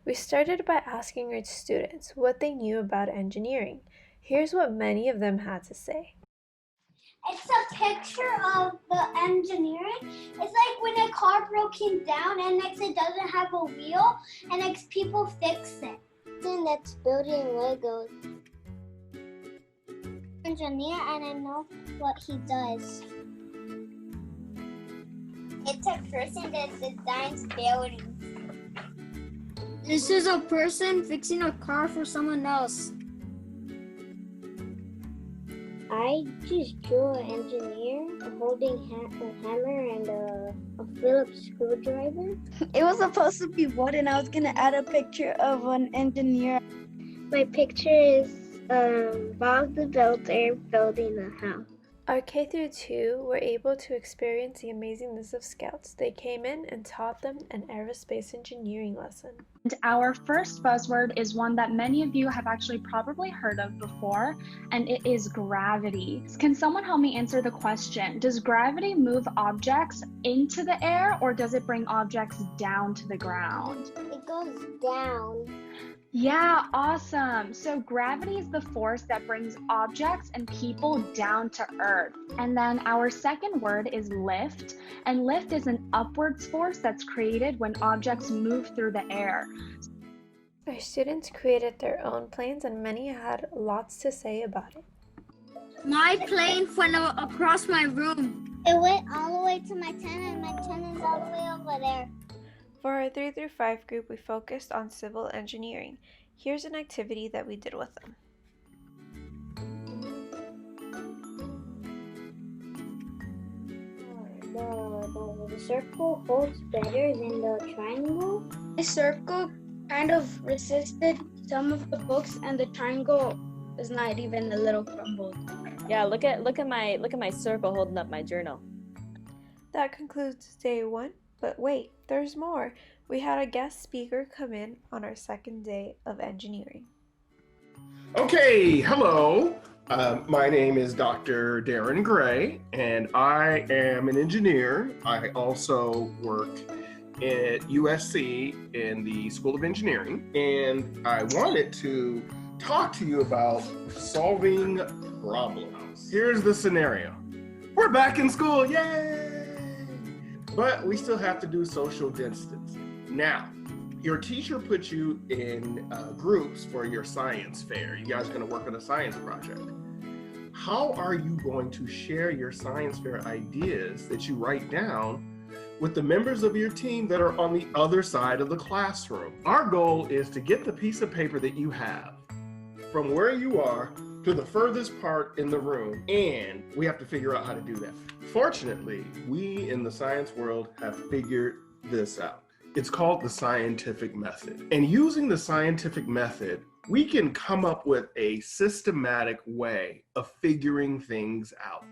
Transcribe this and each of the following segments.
We started by asking our students what they knew about engineering. Here's what many of them had to say. It's a picture of the engineering. It's like when a car broken down and next it doesn't have a wheel and next people fix it. Then that's building Legos. Engineer and I know what he does. It's a person that designs buildings. This is a person fixing a car for someone else. I just drew an engineer holding a hammer and a Phillips screwdriver. It was supposed to be wood, and I was gonna add a picture of an engineer. My picture is Bob the Builder building a house. Our K through 2 were able to experience the amazingness of Scouts. They came in and taught them an aerospace engineering lesson. And our first buzzword is one that many of you have actually probably heard of before, and it is gravity. Can someone help me answer the question? Does gravity move objects into the air, or does it bring objects down to the ground? It goes down. Yeah, awesome. So gravity is the force that brings objects and people down to earth. And then our second word is lift. And lift is an upwards force that's created when objects move through the air. Our students created their own planes and many had lots to say about it. My plane went across my room. It went all the way to my tent and my tent is all the way over there. For our 3 through 5 group, we focused on civil engineering. Here's an activity that we did with them. The circle holds better than the triangle. The circle kind of resisted some of the books, and the triangle is not even a little crumbled. Yeah, look at my circle holding up my journal. That concludes day 1. But wait, there's more. We had a guest speaker come in on our second day of engineering. Okay, hello. My name is Dr. Darin Gray, and I am an engineer. I also work at USC in the School of Engineering, and I wanted to talk to you about solving problems. Here's the scenario. We're back in school, yay! But we still have to do social distance. Now, your teacher put you in groups for your science fair. You guys are gonna work on a science project. How are you going to share your science fair ideas that you write down with the members of your team that are on the other side of the classroom? Our goal is to get the piece of paper that you have from where you are to the furthest part in the room, and we have to figure out how to do that. Fortunately, we in the science world have figured this out. It's called the scientific method. And using the scientific method, we can come up with a systematic way of figuring things out.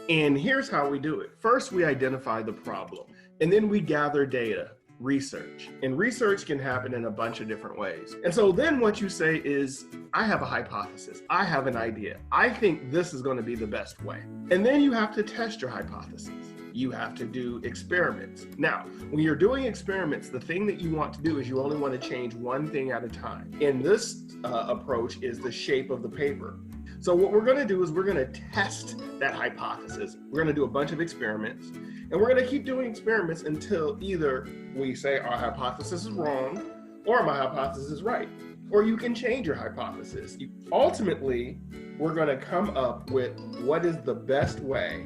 And here's how we do it. First, we identify the problem, and then we gather data, research. And research can happen in a bunch of different ways. And so then what you say is, I have a hypothesis. I have an idea. I think this is going to be the best way. And then you have to test your hypothesis. You have to do experiments. Now, when you're doing experiments, the thing that you want to do is you only want to change one thing at a time. And this approach is the shape of the paper. So what we're going to do is we're going to test that hypothesis. We're going to do a bunch of experiments, and we're going to keep doing experiments until either we say our hypothesis is wrong or my hypothesis is right, or you can change your hypothesis. Ultimately, we're going to come up with what is the best way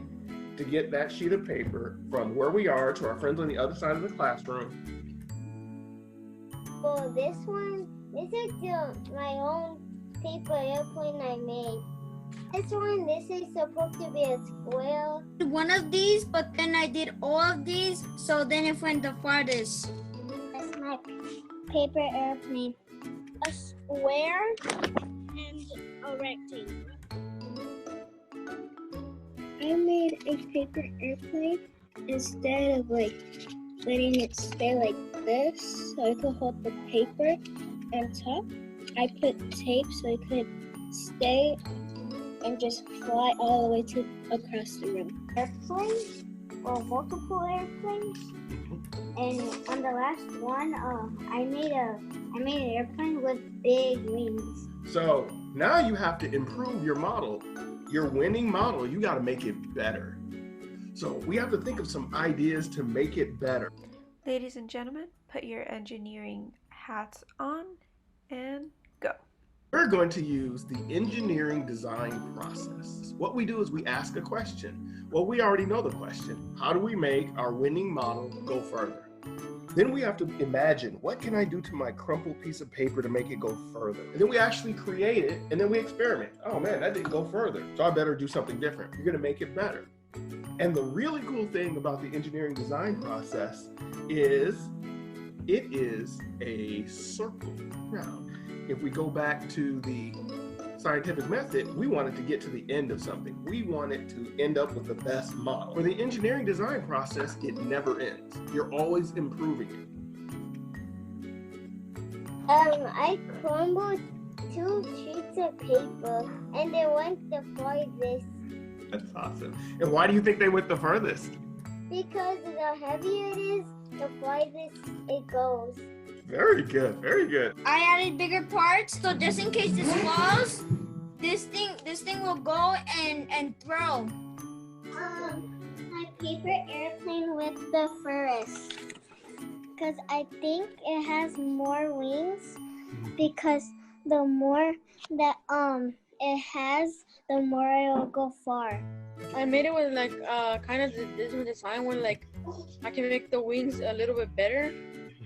to get that sheet of paper from where we are to our friends on the other side of the classroom. Well, this is my own paper airplane I made. This is supposed to be a square. One of these, but then I did all of these, so then it went the farthest. That's my paper airplane. A square and a rectangle. I made a paper airplane instead of letting it stay like this, so I could hold the paper on top. I put tape so it could stay and just fly all the way across the room. Airplanes or multiple airplanes? And on the last one, I made an airplane with big wings. So now you have to improve your model. Your winning model, you got to make it better. So we have to think of some ideas to make it better. Ladies and gentlemen, put your engineering hats on and go. We're going to use the engineering design process. What we do is we ask a question. Well, we already know the question. How do we make our winning model go further? Then we have to imagine, what can I do to my crumpled piece of paper to make it go further? And then we actually create it, and then we experiment. Oh man, that didn't go further, so I better do something different. We're gonna make it better. And the really cool thing about the engineering design process is it is a circle. Now, if we go back to the scientific method, we want it to get to the end of something. We want it to end up with the best model. For the engineering design process, it never ends. You're always improving it. I crumbled 2 sheets of paper and they went the farthest. That's awesome. And why do you think they went the furthest? Because the heavier it is, the farthest it goes. Very good, very good. I added bigger parts, so just in case this falls, this thing will go and throw. My paper airplane with the furthest. Because I think it has more wings. Because the more that it has, the more it will go far. I made it with like kind of this design where like I can make the wings a little bit better,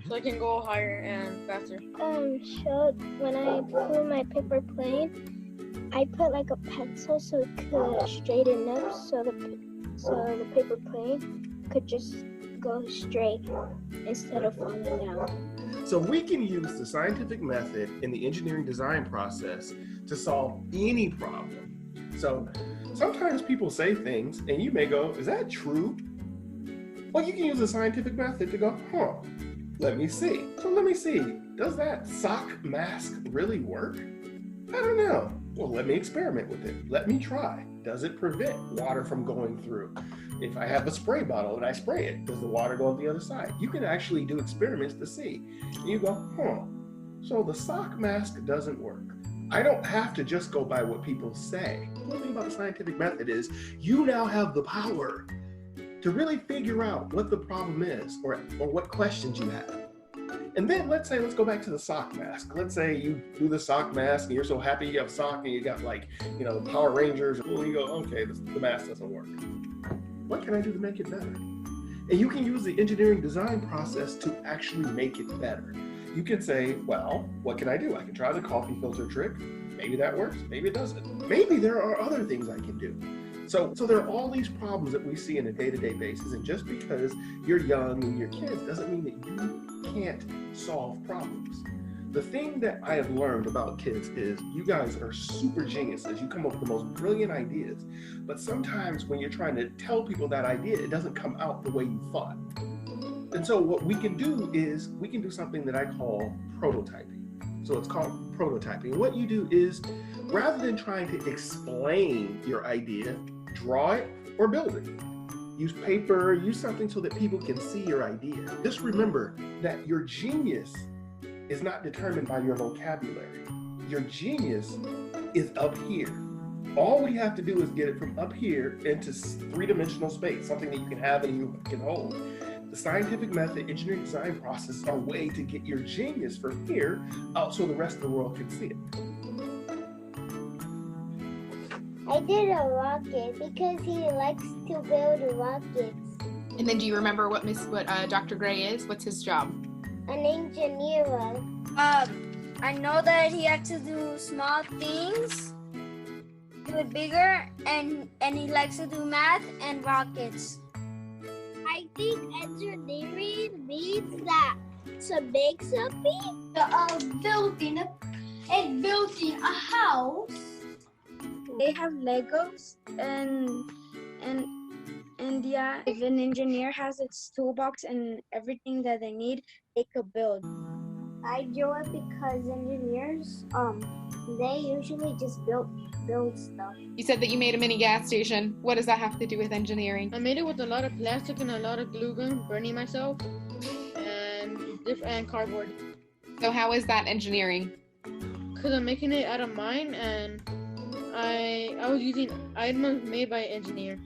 so I can go higher and faster. So when I flew my paper plane, I put like a pencil so it could straighten up, so the paper plane could just go straight instead of falling down. So we can use the scientific method in the engineering design process to solve any problem. So sometimes people say things and you may go, is that true? Well, you can use the scientific method to go, let me see. So let me see, does that sock mask really work? I don't know. Well, let me experiment with it. Let me try. Does it prevent water from going through? If I have a spray bottle and I spray it, does the water go on the other side? You can actually do experiments to see. And you go, so the sock mask doesn't work. I don't have to just go by what people say. The cool thing about the scientific method is you now have the power to really figure out what the problem is or what questions you have. And then let's go back to the sock mask. Let's say you do the sock mask and you're so happy you have a sock and you got like, the Power Rangers. Well, you go, okay, the mask doesn't work. What can I do to make it better? And you can use the engineering design process to actually make it better. You can say, well, what can I do? I can try the coffee filter trick. Maybe that works, maybe it doesn't. Maybe there are other things I can do. So there are all these problems that we see on a day-to-day basis, and just because you're young and you're kids doesn't mean that you can't solve problems. The thing that I have learned about kids is you guys are super geniuses. You come up with the most brilliant ideas, but sometimes when you're trying to tell people that idea, it doesn't come out the way you thought. And so what we can do is we can do something that I call prototyping. So it's called prototyping. What you do is, rather than trying to explain your idea, draw it or build it. Use paper, use something so that people can see your idea. Just remember that your genius is not determined by your vocabulary. Your genius is up here. All we have to do is get it from up here into 3-dimensional space, something that you can have and you can hold. The scientific method, engineering design process are a way to get your genius from here out so the rest of the world can see it. I did a rocket because he likes to build rockets. And then do you remember what Dr. Gray is? What's his job? An engineer. I know that he had to do small things, do it bigger, and he likes to do math and rockets. I think engineering means that to make something. Building a house. They have Legos and yeah, if an engineer has its toolbox and everything that they need, they could build. I do it because engineers, they usually just build stuff. You said that you made a mini gas station. What does that have to do with engineering? I made it with a lot of plastic and a lot of glue gun, burning myself. and cardboard. So how is that engineering? Cause I'm making it out of mine, and I was using items made by an engineer.